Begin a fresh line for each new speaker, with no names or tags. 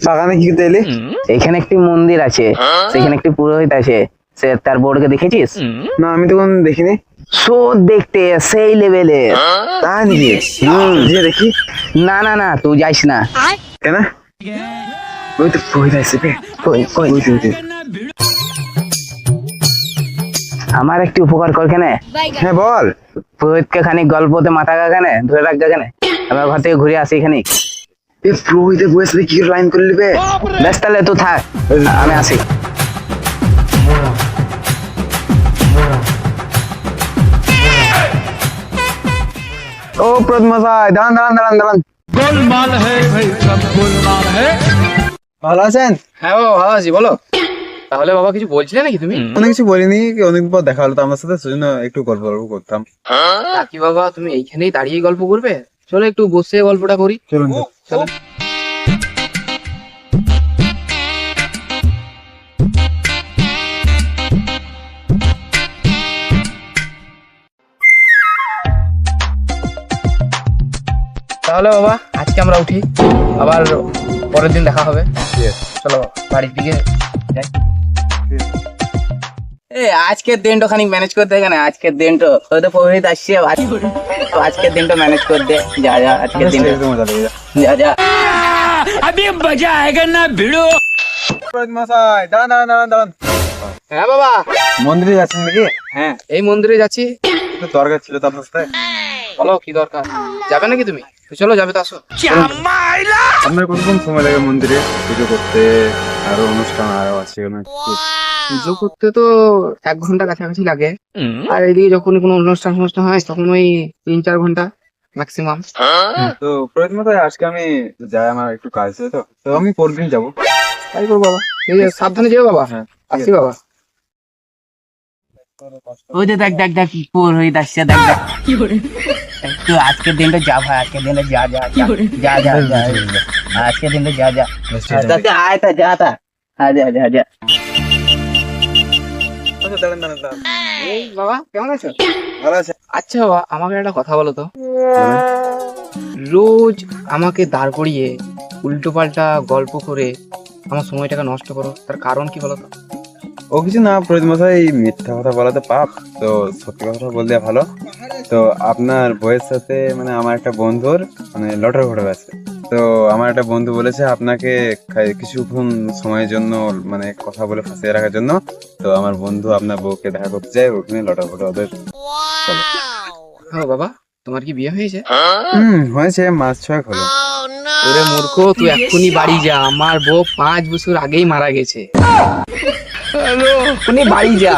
বাগানে কি করতে এলি?
এখানে একটি মন্দির আছে, সেখানে একটি পুরোহিত আছে, সে তার বোর্ডকে দেখেছিস?
না, আমি তো কোনদিন দেখিনি।
সো দেখতে সেই লেভেলে।
তাই নাকি? যে দেখি।
না না না, তুই যাইস না।
কেন? ওই তো পুরোহিত আসছে বে।
কই কই
ওই।
আমার একটি উপকার কর কেনে।
হ্যাঁ বল।
পুরোহিতকে খানিক গল্পতে মাথা গাখানে ধরে রাখ গাখানে, আমার ঘর থেকে ঘুরে আসি খানিক।
এ পুরোহিতের বইয়ের সাথে কি লাইন করে নিবে?
বেশ তাহলে তুই থাক, আমি আসি।
ও পুরোহিত মশাই, দাঁড়ান।
गोलमाल है भाई, सब गोलमाल है।
ভালো আছেন?
হ্যাঁ বাবা, ভালো আছি। বলো, তাহলে বাবা কিছু বলছিলে নাকি তুমি?
অনেক কিছু বলিনি, অনেক পর দেখা হলো তো আমার সাথে, সেজন্য একটু গল্প করতাম।
তা কি বাবা, তুমি এইখানেই দাঁড়িয়ে গল্প করবে? চলো একটু বসে গল্পটা করি।
চলুন।
চলো। তাহলে বাবা আজকে আমরা উঠি, আবার পরের দিন দেখা হবে। চলো বাড়ির দিকে যাই।
আজকের দিনটা খানিক ম্যানেজ করতে এখানে, আজকের দিনটা হয়তো পুরোহিত আসছে, তো আজকের দিনটা ম্যানেজ করতে যা আজকের দিনটা
মজা লেগে
যা।
अभी मजा आएगा ना भिड़ो।
পুরোহিত মশাই, দাঁড়ান।
হ্যাঁ বাবা।
মন্দিরে যাচ্ছেন নাকি?
হ্যাঁ, এই মন্দিরে যাচ্ছি।
একটু দরকার ছিল তো আপনার সাথে।
বলো কি দরকার? যাবে নাকি তুমি? তো চলো, যাবে তো আসো।
আপনার কতক্ষণ সময় লাগে মন্দিরে পুজো করতে? আরো অনুষ্ঠান আরো আছে অনেক।
পুজো করতে তো 1 ঘন্টা কাছাকাছি লাগে, আর এদিকে যখন কোনো অনুষ্ঠান হয় তখন ওই 3-4 ঘন্টা ম্যাক্সিমাম।
তো পুরোহিত মশাই, আজকে আমি যাই, আমার একটু কাজ আছে, তো আমি পরের দিন যাবো।
তাই করো বাবা। ঠিক আছে, সাবধানে যেও বাবা।
হ্যাঁ,
আসি বাবা।
ওই যে দেখ পুরোহিত আসছে, দেখ একটু আজকের দিনটা যা ভাই, আজকের দিনটা যা আজকের দিনটা যা আয় তা যা
আচ্ছা, দাঁড়ান।
এই বাবা, কেমন আছো?
ভালো আছে?
আচ্ছা বাবা, আমাকে একটা কথা বলো তো। রোজ আমাকে দাঁড় করিয়ে উল্টো পাল্টা গল্প করে আমার সময়টাকে নষ্ট করো, তার কারণ কি বলো তো?
ও কিছু না পুরোহিত মশাই, মিথ্যা কথা বলাতে পাপ, তো সত্যি কথা বললে ভালো। তো আপনার বইয়ের সাথে মানে আমার একটা বন্ধুর মানে লটার ঘটে গেছে। তো আমার একটা বন্ধু বলেছে আপনাকে কিছুক্ষণ সময়ের জন্য মানে কথা বলে ফাঁসিয়ে রাখার জন্য। তো আমার বন্ধু আপনার বউকে দেখা করতে যায়, ওখানে লটার ঘটে ওদের।
হ্যাঁ বাবা, তোমার কি বিয়ে হয়েছে?
হয়েছে, মাস 6 হলো।
ওরে মূর্খ, তুই এক্ষুনি বাড়ি যা, আমার বউ 5 বছর আগেই মারা গেছে। এক্ষুনি বাড়ি যা।